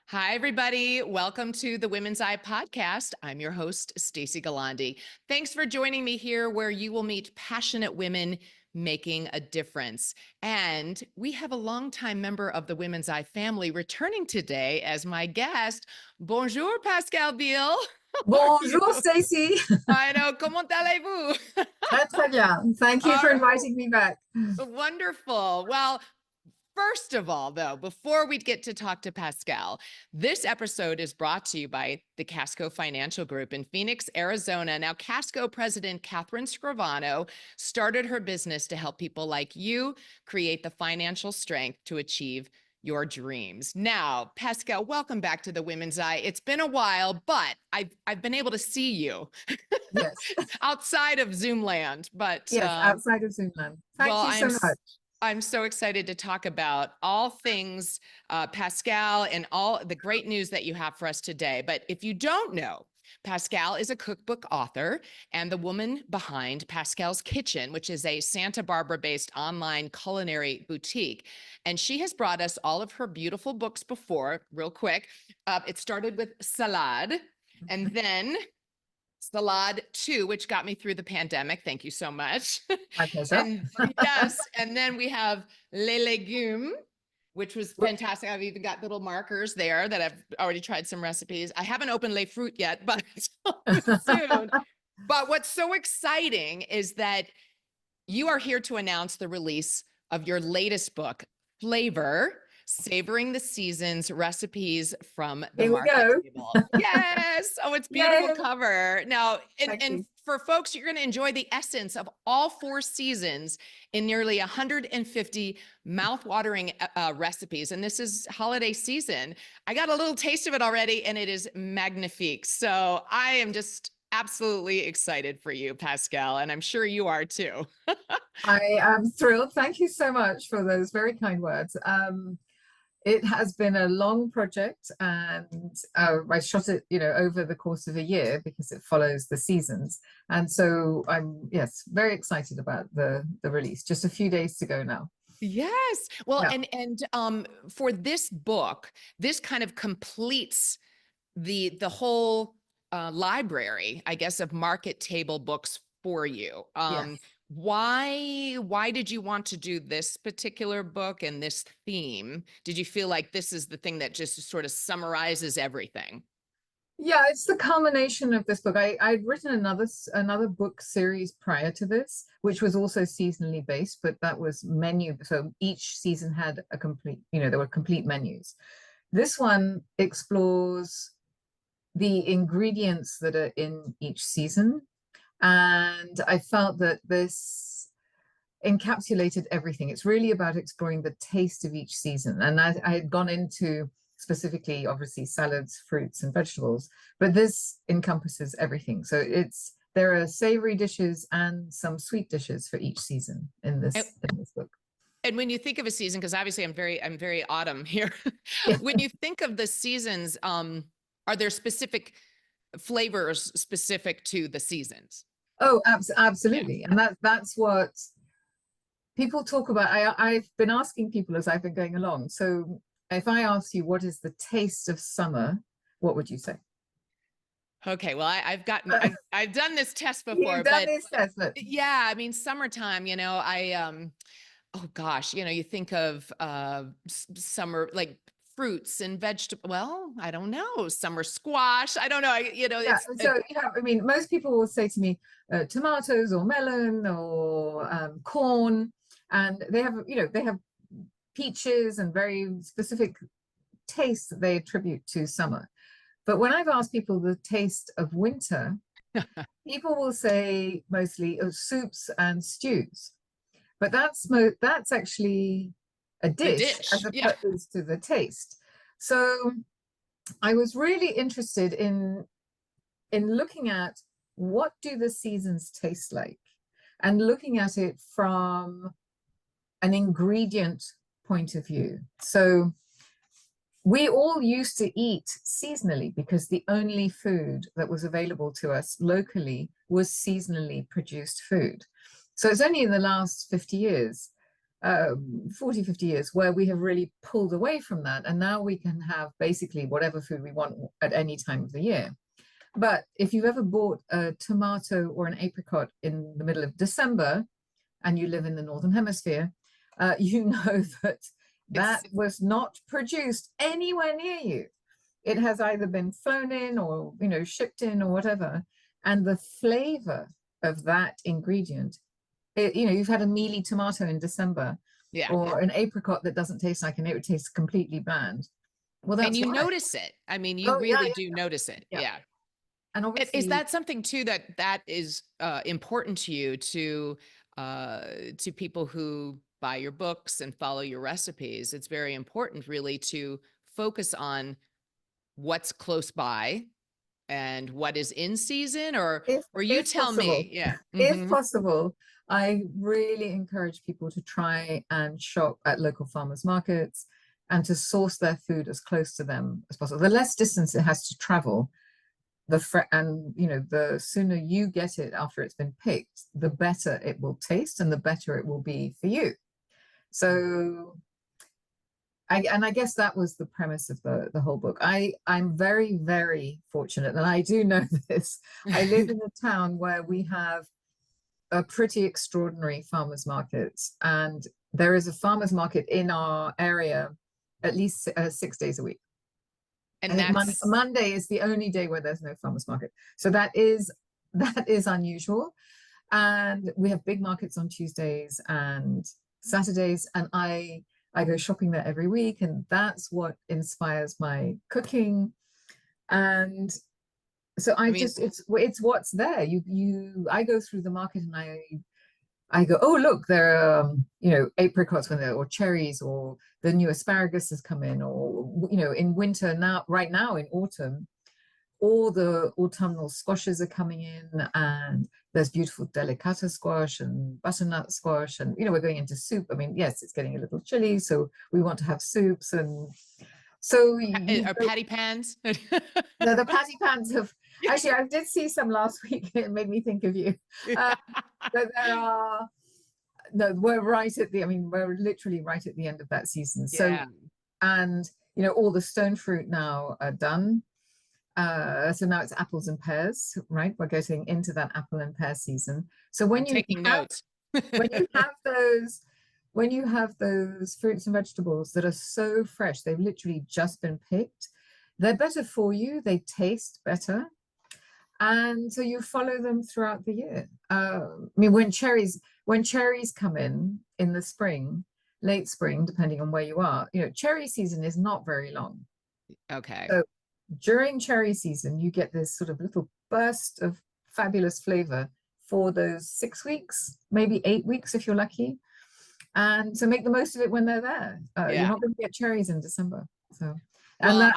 Hi, everybody. Welcome to the Women's Eye Podcast. I'm your host, Stacey Gualandi. Thanks for joining me here, where you will meet passionate women making a difference. And we have a longtime member of the Women's Eye family returning today as my guest. Bonjour, Pascale Beale. Bonjour, Stacey. I know. Comment allez-vous? Très bien. Thank you for inviting me back. Wonderful. Well, first of all, though, before we get to talk to Pascale, this episode is brought to you by the Casco Financial Group in Phoenix, Arizona. Now, Casco President Catherine Scrivano started her business to help people like you create the financial strength to achieve your dreams. Now, Pascale, welcome back to the Women's Eye. It's been a while, but I've been able to see you Yes. outside of Zoom land. But yes, outside of Zoom land. Thank you so much. I'm so excited to talk about all things Pascale and all the great news that you have for us today. But if you don't know, Pascale is a cookbook author and the woman behind Pascale's Kitchen, which is a Santa Barbara-based online culinary boutique. And she has brought us all of her beautiful books before, real quick. It started with Salade, and then Salade 2, which got me through the pandemic. Thank you so much. My pleasure. And yes, and then we have Les Légumes, which was fantastic. I've even got little markers there that I've already tried some recipes. I haven't opened Les Fruits yet, but soon. But what's so exciting is that you are here to announce the release of your latest book, FLAVOUR, Savoring the Seasons, Recipes from the Market Table. Yes. Oh, it's beautiful. Yay. Cover. Now, and for folks, you're going to enjoy the essence of all 4 seasons in nearly 150 mouth-watering recipes. And this is holiday season. I got a little taste of it already, and it is magnifique. So I am just absolutely excited for you, Pascale, and I'm sure you are too. I am thrilled. Thank you so much for those very kind words. It has been a long project, and I shot it, over the course of a year because it follows the seasons. And so I'm, very excited about the release. Just a few days to go now. Yes. Well, yeah. and for this book, this kind of completes the whole library, I guess, of market table books for you. Yes. Why did you want to do this particular book and this theme? Did you feel like this is the thing that just sort of summarizes everything? Yeah, it's the culmination of this book. I'd written another book series prior to this, which was also seasonally based, but that was menu. So each season had a complete, there were complete menus. This one explores the ingredients that are in each season. And I felt that this encapsulated everything. It's really about exploring the taste of each season. And I had gone into specifically, obviously, salads, fruits, and vegetables, but this encompasses everything. So there are savory dishes and some sweet dishes for each season in this book. And when you think of a season, because obviously I'm very autumn here. When you think of the seasons, are there specific flavors specific to the seasons? Oh, absolutely. Yeah. And that's what people talk about. I've been asking people as I've been going along. So if I ask you, what is the taste of summer, what would you say? Okay, well, I've done this test before. You've done this test, but yeah, I mean, summertime, oh gosh, you think of summer, like fruits and vegetables. Well, I don't know, summer squash. I don't know. I mean, most people will say to me, tomatoes or melon or corn, and they have peaches and very specific tastes that they attribute to summer. But when I've asked people the taste of winter, people will say mostly soups and stews. But that's actually a dish as opposed to the taste. So I was really interested in looking at what do the seasons taste like, and looking at it from an ingredient point of view. So we all used to eat seasonally because the only food that was available to us locally was seasonally produced food. So it's only in the last 50 years 40, 50 years where we have really pulled away from that. And now we can have basically whatever food we want at any time of the year. But if you've ever bought a tomato or an apricot in the middle of December and you live in the Northern Hemisphere, you know that was not produced anywhere near you. It has either been flown in or, you know, shipped in or whatever. And the flavor of that ingredient, you know, you've had a mealy tomato in December, or an apricot that doesn't taste like an apricot, it tastes completely bland. Well, that's and you why. notice it. I mean, you really do notice it. Yeah. And obviously, is that something too that is important to you, to people who buy your books and follow your recipes? It's very important, really, to focus on what's close by and what is in season, or you tell possible, me. Yeah. If possible, I really encourage people to try and shop at local farmers markets and to source their food as close to them as possible. The less distance it has to travel, and you know, the sooner you get it after it's been picked, the better it will taste and the better it will be for you. So I guess that was the premise of the whole book. I'm very, very fortunate, and I do know this. I live in a town where we have a pretty extraordinary farmers market, and there is a farmers market in our area at least 6 days a week. And Monday is the only day where there's no farmers market. So that is unusual. And we have big markets on Tuesdays and Saturdays, and I go shopping there every week, and that's what inspires my cooking. And so it's what's there. I go through the market and I go, oh, look, there are, you know, apricots or cherries, or the new asparagus has come in, or, you know, in winter now, right now in autumn, all the autumnal squashes are coming in, and there's beautiful delicata squash and butternut squash, and, you know, we're going into soup. I mean, yes, it's getting a little chilly, so we want to have soups. And so are patty pans? No, the patty pans have actually, I did see some last week. It made me think of you. But we're literally right at the end of that season. So, and you know, all the stone fruit now are done. So now it's apples and pears, right? We're getting into that apple and pear season. So when when you have those fruits and vegetables that are so fresh, they've literally just been picked, they're better for you, they taste better. And so you follow them throughout the year. I mean, when cherries come in the spring, late spring, depending on where you are, you know, cherry season is not very long. Okay. So during cherry season, you get this sort of little burst of fabulous flavor for those 6 weeks, maybe 8 weeks if you're lucky. And so make the most of it when they're there. You're not going to get cherries in December. So. Well,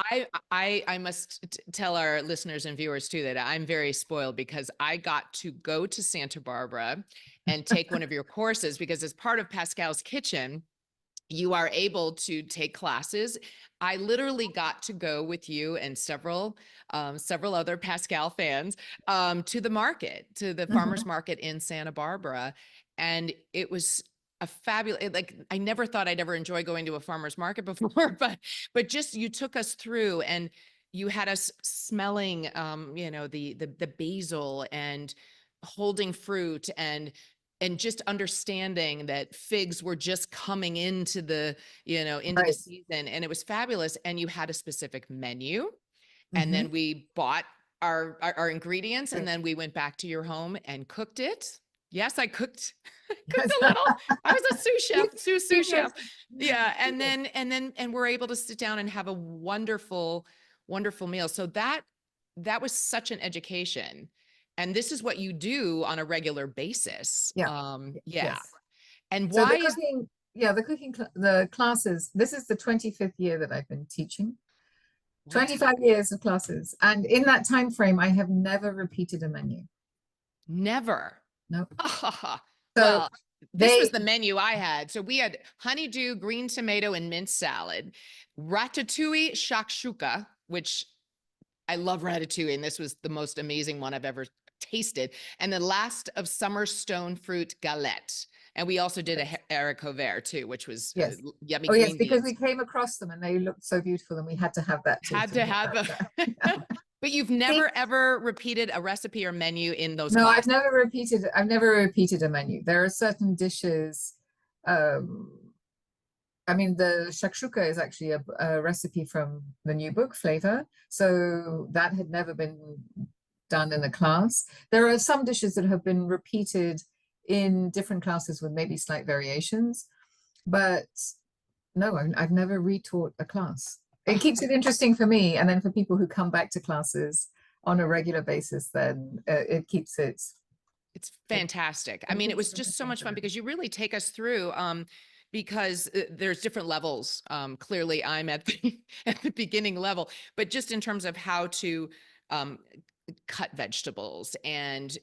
I must tell our listeners and viewers too that I'm very spoiled, because I got to go to Santa Barbara and take one of your courses, because as part of Pascale's Kitchen, you are able to take classes. I literally got to go with you and several other Pascale fans to the market, to the farmers market in Santa Barbara. And it was a fabulous, like, I never thought I'd ever enjoy going to a farmer's market before, but just, you took us through and you had us smelling, you know, the basil and holding fruit, and just understanding that figs were just coming into the, you know, into the season. And it was fabulous. And you had a specific menu, and then we bought our ingredients, and then we went back to your home and cooked it. Yes, I cooked a little. I was a sous chef. Yeah. And we're able to sit down and have a wonderful, wonderful meal. So that was such an education. And this is what you do on a regular basis. Yes. And so why the classes, this is the 25th year that I've been teaching. 25 years of classes. And in that time frame, I have never repeated a menu. Never. Nope. Well, this was the menu I had. So we had honeydew, green tomato, and mince salad, ratatouille shakshuka, which I love ratatouille, and this was the most amazing one I've ever tasted, and the last of summer stone fruit galette. And we also did a haricot vert too, which was Yes. yummy Oh yes, green because beans. we came across them and they looked so beautiful and we had to have that too. Had So to we have had them. that. But you've never ever repeated a recipe or menu in those No, classes. I've never repeated a menu. There are certain dishes. I mean, the shakshuka is actually a recipe from the new book, Flavor. So that had never been done in a class. There are some dishes that have been repeated in different classes with maybe slight variations, but no, I've never retaught a class. It keeps it interesting for me, and then for people who come back to classes on a regular basis, then it keeps it. It's fantastic. I mean, it was just so much fun because you really take us through, because there's different levels. Clearly, I'm at the at the beginning level, but just in terms of how to cut vegetables and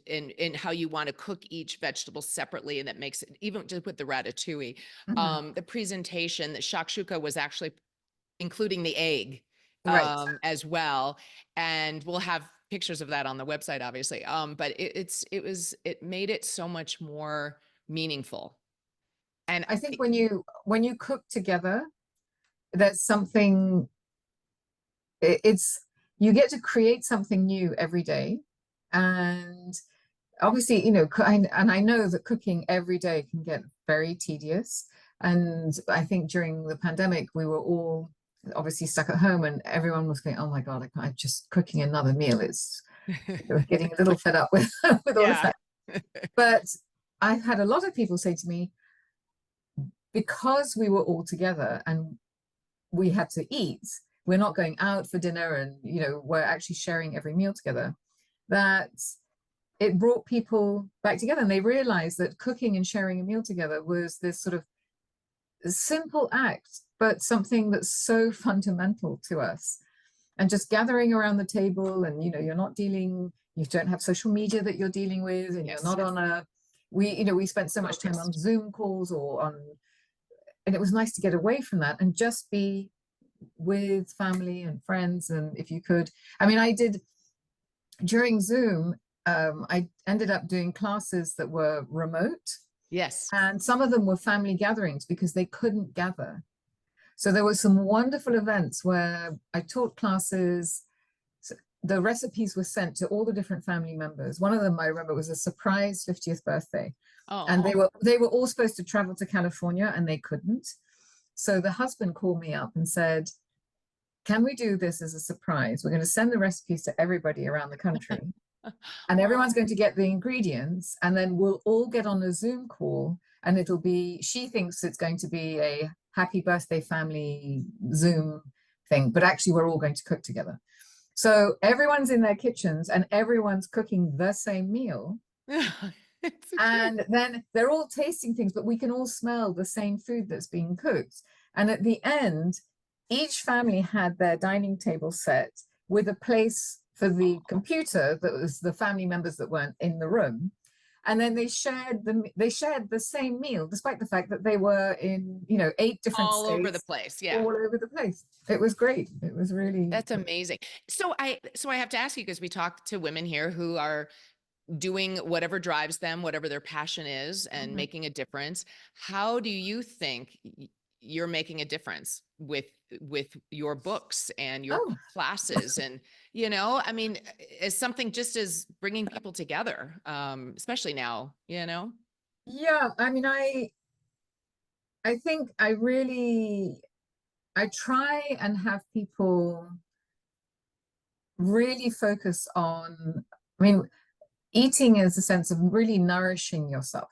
how you want to cook each vegetable separately, and that makes it, even just with the ratatouille, the presentation, that shakshuka was actually including the egg Right. as well, and we'll have pictures of that on the website, obviously. But it made it so much more meaningful. And I think when you cook together, there's something. It's you get to create something new every day, and obviously, and I know that cooking every day can get very tedious. And I think during the pandemic, we were all obviously stuck at home, and everyone was going, "Oh my God, I'm just cooking another meal." We're getting a little fed up with all of yeah. that. But I've had a lot of people say to me, because we were all together and we had to eat, we're not going out for dinner, and we're actually sharing every meal together, that it brought people back together, and they realized that cooking and sharing a meal together was this sort of simple act, but something that's so fundamental to us. And just gathering around the table, and you don't have social media that you're dealing with, and Yes. you're not on we spent so much time on Zoom calls and it was nice to get away from that and just be with family and friends. And if you could, I mean, I did during Zoom, I ended up doing classes that were remote. Yes. And some of them were family gatherings because they couldn't gather. So there were some wonderful events where I taught classes. The recipes were sent to all the different family members. One of them, I remember, was a surprise 50th birthday. Oh. And they were all supposed to travel to California, and they couldn't. So the husband called me up and said, "Can we do this as a surprise? We're going to send the recipes to everybody around the country, and everyone's going to get the ingredients, and then we'll all get on a Zoom call, and she thinks it's going to be a happy birthday family Zoom thing, but actually we're all going to cook together." So everyone's in their kitchens and everyone's cooking the same meal. And then they're all tasting things, but we can all smell the same food that's being cooked. And at the end, each family had their dining table set with a place for the computer that was the family members that weren't in the room. And then they shared the same meal, despite the fact that they were in 8 different all states, over the place. Yeah. all over the place. It was great. It was really. That's amazing. So I have to ask you, because we talk to women here who are doing whatever drives them, whatever their passion is, and making a difference. How do you think you're making a difference with your books and your classes? And I mean, as something just as bringing people together, especially now. Yeah, I mean, I think I try and have people really focus on, I mean, eating is a sense of really nourishing yourself,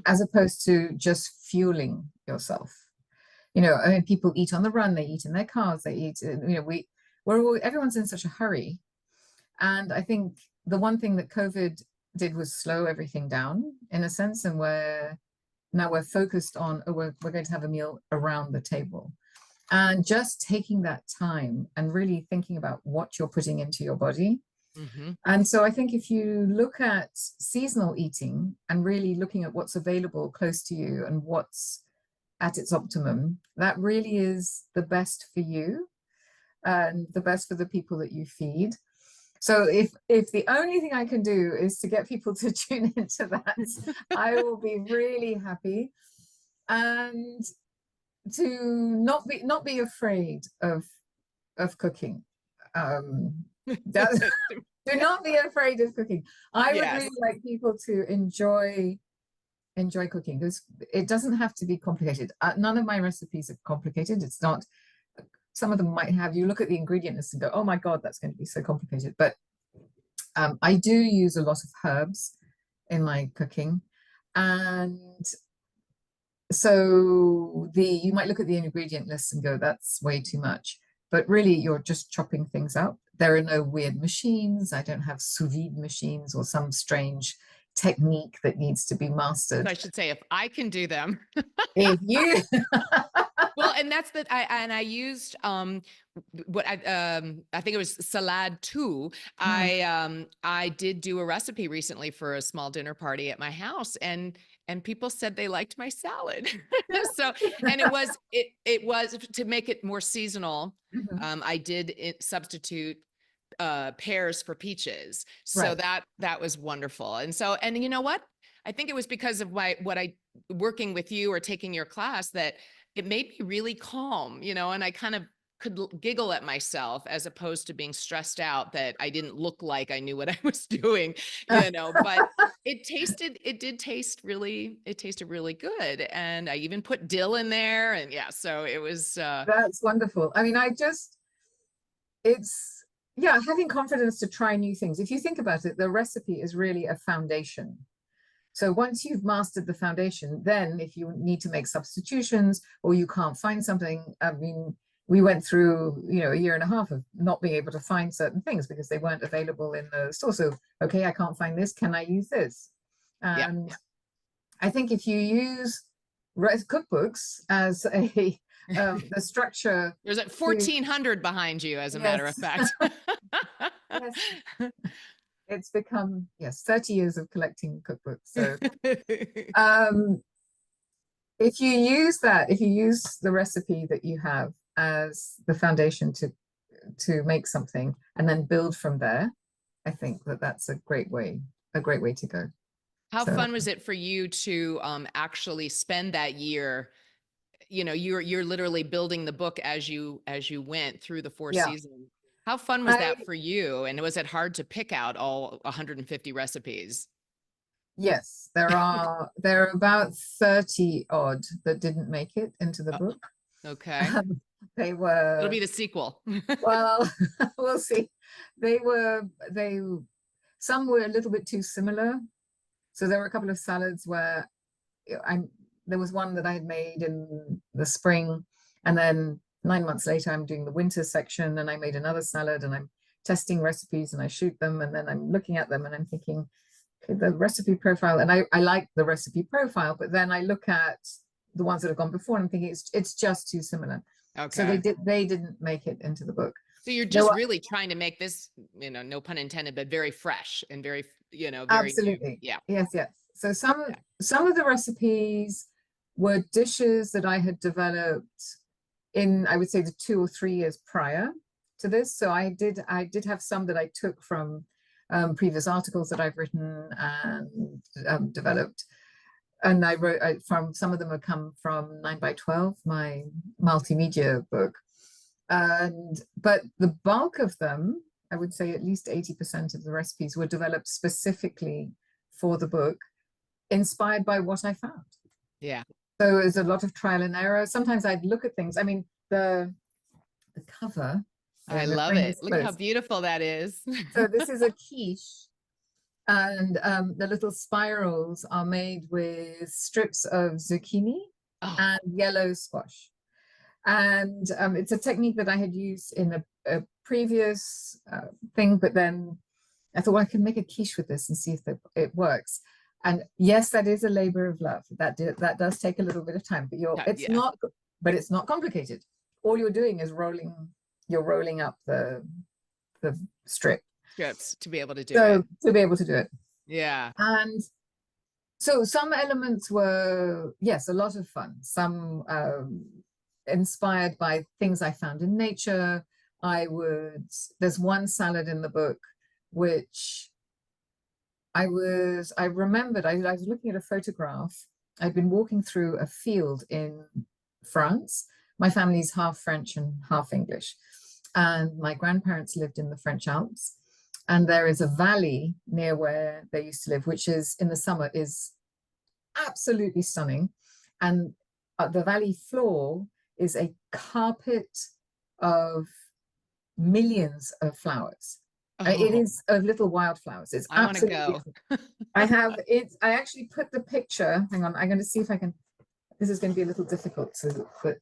as opposed to just fueling yourself. I mean, people eat on the run, they eat in their cars, they eat, everyone's in such a hurry. And I think the one thing that COVID did was slow everything down in a sense. And now we're focused on, we're going to have a meal around the table. And just taking that time and really thinking about what you're putting into your body. And so I think if you look at seasonal eating and really looking at what's available close to you and what's at its optimum, that really is the best for you and the best for the people that you feed. So if the only thing I can do is to get people to tune into that, I will be really happy. And to not be afraid of cooking. Do not be afraid of cooking. I would Yes. really like people to enjoy cooking, because it doesn't have to be complicated. None of my recipes are complicated. It's not. Some of them might have, you look at the ingredient list and go, oh my God, that's going to be so complicated. But I do use a lot of herbs in my cooking. And so you might look at the ingredient list and go, that's way too much. But really, you're just chopping things up. There are no weird machines. I don't have sous vide machines or some strange technique that needs to be mastered. I should say, if I can do them. If you Well, and that's that. I used what I think it was salad too. I did do a recipe recently for a small dinner party at my house, and people said they liked my salad. So, and it was to make it more seasonal. I did substitute pears for peaches. So Right. that was wonderful. And so, and you know what? I think it was because of working with you or taking your class that it made me really calm, and I kind of could giggle at myself as opposed to being stressed out that I didn't look like I knew what I was doing, but it tasted really good. And I even put dill in there, and yeah, so it was, That's wonderful. I mean, having confidence to try new things. If you think about it, the recipe is really a foundation. So once you've mastered the foundation, then if you need to make substitutions or you can't find something, I mean, we went through, a year and a half of not being able to find certain things because they weren't available in the store. So, okay, I can't find this. Can I use this? And I think if you use cookbooks as the structure. There's like 1,400 behind you, as a matter of fact. Yes. It's become 30 years of collecting cookbooks. So if you use the recipe that you have as the foundation to make something and then build from there, I think that's a great way to go. How fun was it for you to actually spend that year? You're literally building the book as you went through the 4 seasons. How fun was that for you? And was it hard to pick out all 150 recipes? Yes, there are about 30 odd that didn't make it into the book. Okay. It'll be the sequel. Well, we'll see. Some were a little bit too similar. So there were a couple of salads where there was one that I had made in the spring, and then 9 months later, I'm doing the winter section, and I made another salad, and I'm testing recipes, and I shoot them, and then I'm looking at them, and I'm thinking, okay, the recipe profile, and I like the recipe profile, but then I look at the ones that have gone before, and I'm thinking it's just too similar. Okay. So they didn't make it into the book. So you're just really trying to make this, no pun intended, but very fresh and very, very absolutely new. Yeah. Yes. So some of the recipes were dishes that I had developed in, I would say, the 2 or 3 years prior to this. So I did have some that I took from previous articles that I've written and developed. And I wrote from, some of them have come from 9x12, my multimedia book. But the bulk of them, I would say at least 80% of the recipes were developed specifically for the book, inspired by what I found. Yeah. So there's a lot of trial and error. Sometimes I'd look at things. I mean, the cover. I love it. Look how beautiful that is. So this is a quiche, and the little spirals are made with strips of zucchini and yellow squash. And it's a technique that I had used in a previous thing, but then I thought, well, I can make a quiche with this and see if it works. And yes, that is a labor of love. That does take a little bit of time, but it's not complicated. All you're doing is rolling up the strips to be able to do it. To be able to do it. Yeah. And so some elements were, yes, a lot of fun. Some inspired by things I found in nature. There's one salad in the book which I remembered, I was looking at a photograph. I'd been walking through a field in France. My family's half French and half English. And my grandparents lived in the French Alps. And there is a valley near where they used to live, which is in the summer is absolutely stunning. And the valley floor is a carpet of millions of flowers. It is of little wildflowers. It's I want to absolutely go. I have it. I actually put the picture. Hang on. I'm going to see if I can. This is going to be a little difficult to put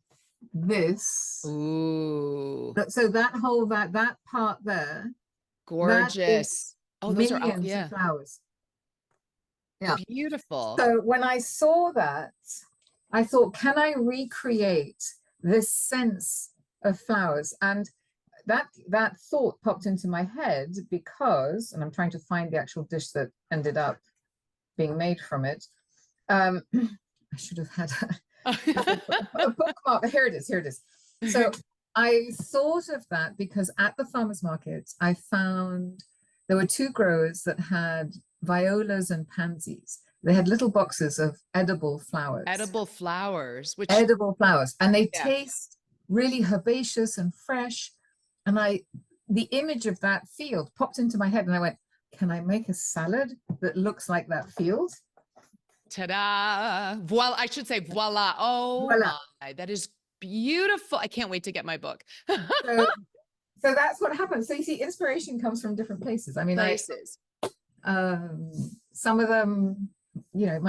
this. Ooh, So that whole that part there. gorgeous. Oh, those are all, Millions yeah, of flowers. Yeah. beautiful. So when I saw that, I thought, can I recreate this sense of flowers? And that thought popped into my head because, and I'm trying to find the actual dish that ended up being made from it. I should have had a bookmark. Here it is. So I thought of that because at the farmers market, I found there were two growers that had violas and pansies. They had little boxes of edible flowers. Edible flowers, which Edible flowers. And they Yeah. taste really herbaceous and fresh. And the image of that field popped into my head and I went, can I make a salad that looks like that field? ta-da, voila, I should say voila. Oh Voila. my, that is beautiful. I can't wait to get my book. So that's what happens. So you see, inspiration comes from different places. I mean, Places. some of them, you know,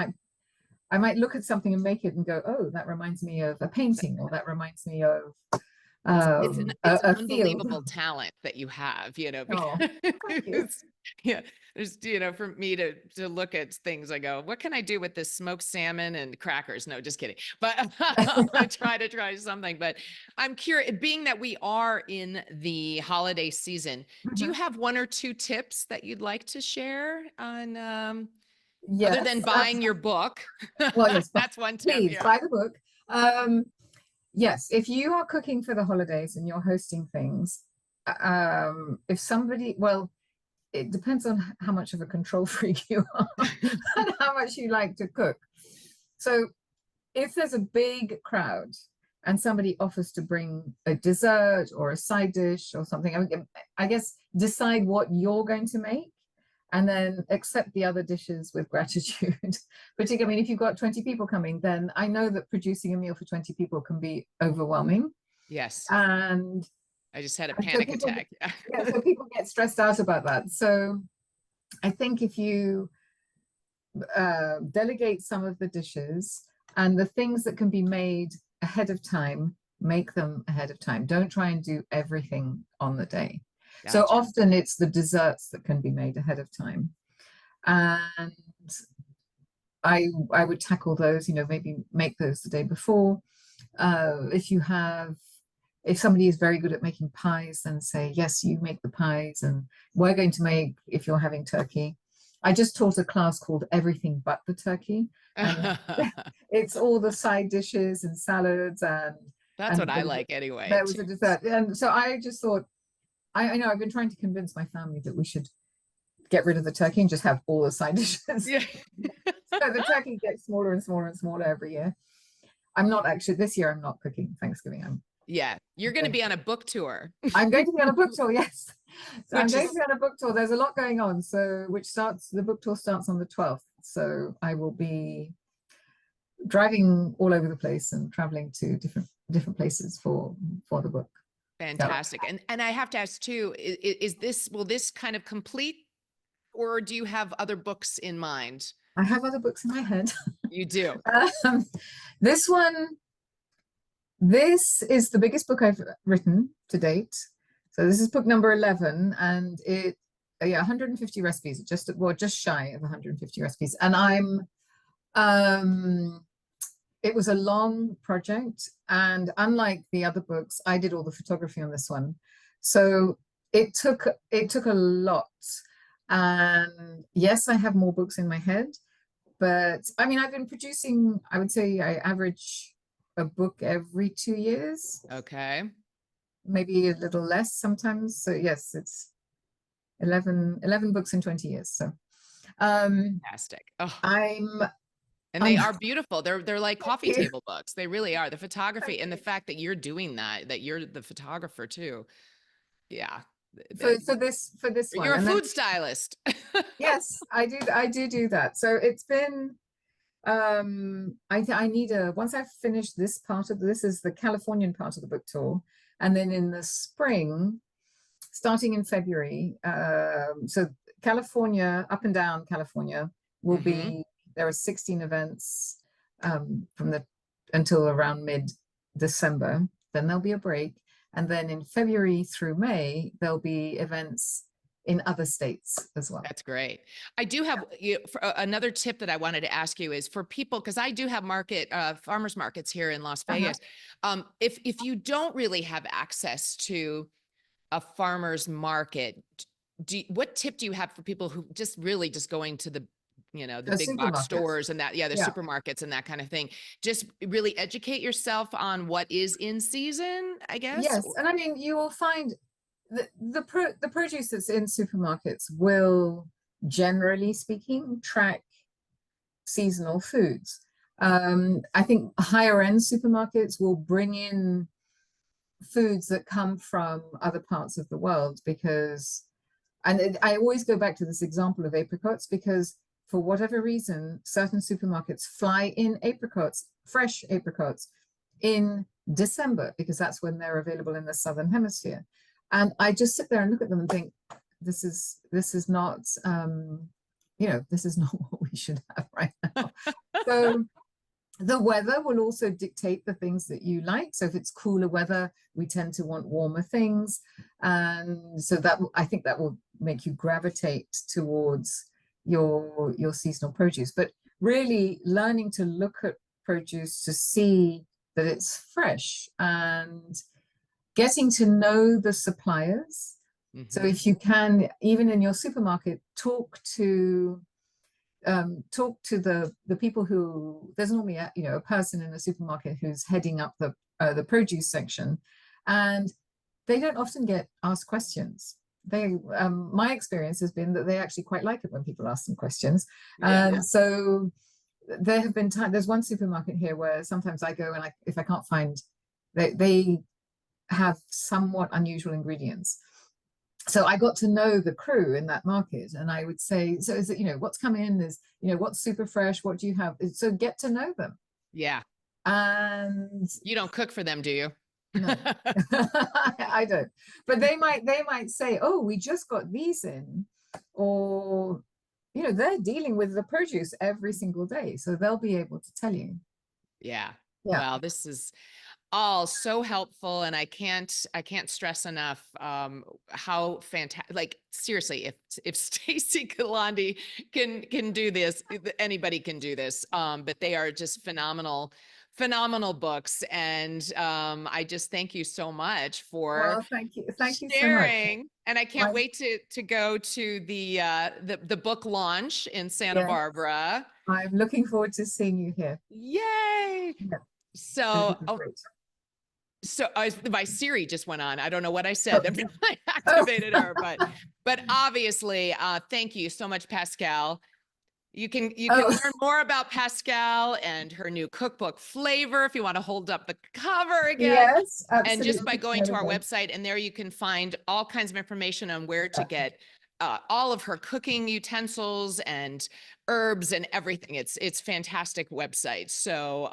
I might look at something and make it and go, oh, that reminds me of a painting, or that reminds me of It's an a field. unbelievable talent that you have, you know, Oh, thank you. because yeah, there's, you know, for me to look at things, I go, what can I do with this smoked salmon and crackers? No, just kidding. But I try something, but I'm curious, being that we are in the holiday season, do you have one or two tips that you'd like to share on, other than buying your book? Well, yes, That's one tip. please Yeah. buy the book. Yes, if you are cooking for the holidays and you're hosting things, if somebody, well, it depends on how much of a control freak you are and how much you like to cook. So if there's a big crowd and somebody offers to bring a dessert or a side dish or something, I guess decide what you're going to make and then accept the other dishes with gratitude. Particularly, I mean, if you've got 20 people coming, then I know that producing a meal for 20 people can be overwhelming. Yes. And I just had a and so panic people- attack. yeah, so people get stressed out about that. So I think if you delegate some of the dishes and the things that can be made ahead of time, make them ahead of time. Don't try and do everything on the day. So Gotcha. often it's the desserts that can be made ahead of time. And I would tackle those, you know, maybe make those the day before. If somebody is very good at making pies, then say, yes, you make the pies and we're going to make, if you're having turkey. I just taught a class called Everything But the Turkey. And it's all the side dishes and salads and That's what I there was like anyway. there was too. a dessert. And so I just thought, I know I've been trying to convince my family that we should get rid of the turkey and just have all the side dishes. Yeah. So the turkey gets smaller and smaller and smaller every year. I'm not actually, this year I'm not cooking Thanksgiving. Yeah. You're going to be on a book tour. I'm going to be on a book tour, yes. So I'm Which going is- to be on a book tour. There's a lot going on. So the book tour starts on the 12th. So I will be driving all over the place and traveling to different places for the book. Fantastic. And I have to ask too, will this kind of complete, or do you have other books in mind? I have other books in my head. You do. This is the biggest book I've written to date. So this is book number 11, and 150 recipes, just shy of 150 recipes. And it was a long project, and unlike the other books, I did all the photography on this one. So it took a lot. And yes, I have more books in my head, but I mean, I've been producing, I would say I average a book every 2 years, Okay. maybe a little less sometimes. So yes, it's 11 books in 20 years. So Fantastic. Oh, I'm and they are beautiful. They're like coffee you. table books. They really are. The photography Thank and the you. fact that you're doing that you're the photographer too. Yeah. For this one. You're a And then food stylist. yes, I do that. So it's been I need once I've finished this part of this is the Californian part of the book tour, and then in the spring, starting in February, so California, up and down California will be, there are 16 events from the until around mid-December. Then there'll be a break, and then in February through May there'll be events in other states as well. That's great. I do have another tip that I wanted to ask you is for people, because I do have farmers markets here in Las Vegas. If you don't really have access to a farmer's market, what tip do you have for people who just going to the big box stores and that, the supermarkets and that kind of thing? Just really educate yourself on what is in season, I guess. Yes, and I mean, you will find the produce that's in supermarkets will, generally speaking, track seasonal foods. I think higher end supermarkets will bring in foods that come from other parts of the world because, and I always go back to this example of apricots because for whatever reason, certain supermarkets fly in apricots, fresh apricots, in December because that's when they're available in the Southern Hemisphere. And I just sit there and look at them and think, this is not, this is not what we should have right now. So the weather will also dictate the things that you like. So if it's cooler weather, we tend to want warmer things. And so I think that will make you gravitate towards your seasonal produce. But really learning to look at produce to see that it's fresh and getting to know the suppliers. So if you can, even in your supermarket, talk to the people who, there's normally a person in a supermarket who's heading up the produce section, and they don't often get asked questions. My experience has been that they actually quite like it when people ask them questions. So there have been times, there's one supermarket here where sometimes I go and if I can't find, they have somewhat unusual ingredients. So I got to know the crew in that market, and I would say, so is it, what's come in is, what's super fresh, what do you have? So get to know them. Yeah. And you don't cook for them, do you? No. I don't. But they might say, oh, we just got these in, or they're dealing with the produce every single day, so they'll be able to tell you. Yeah. Wow, this is all so helpful, and I can't stress enough how fantastic. Like seriously, if Stacey Gualandi can do this, anybody can do this. But they are just phenomenal books, and I just thank you so much for thank you sharing. so much. And I can't wait to go to the book launch in Santa Barbara. I'm looking forward to seeing you here. Yay! Yeah. So. So my Siri just went on. I don't know what I said. I activated her, but obviously, thank you so much, Pascale. You can learn more about Pascale and her new cookbook, FLAVOUR, if you want to hold up the cover again. Yes, absolutely. And just by going to our website, and there you can find all kinds of information on where to get all of her cooking utensils and herbs and everything. It's fantastic website. So,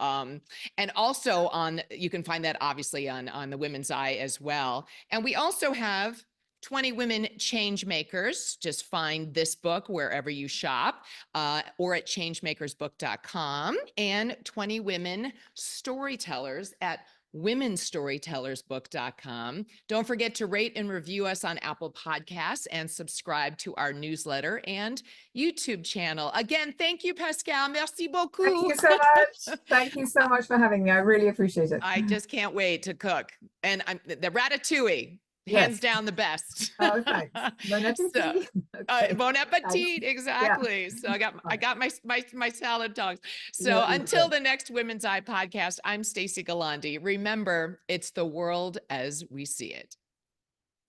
and also you can find that obviously on the Women's Eye as well. And we also have 20 Women Change Makers. Just find this book wherever you shop, or at changemakersbook.com, and 20 Women Storytellers at womenstorytellersbook.com. Don't forget to rate and review us on Apple Podcasts and subscribe to our newsletter and YouTube channel. Again, thank you, Pascale. Merci beaucoup. Thank you so much. Thank you so much for having me. I really appreciate it. I just can't wait to cook. And the ratatouille. Hands down the best. Oh, thanks. Bon appetit. Bon appetit, exactly. So I got my salad dogs. So until the next Women's Eye podcast, I'm Stacey Gualandi. Remember, it's the world as we see it.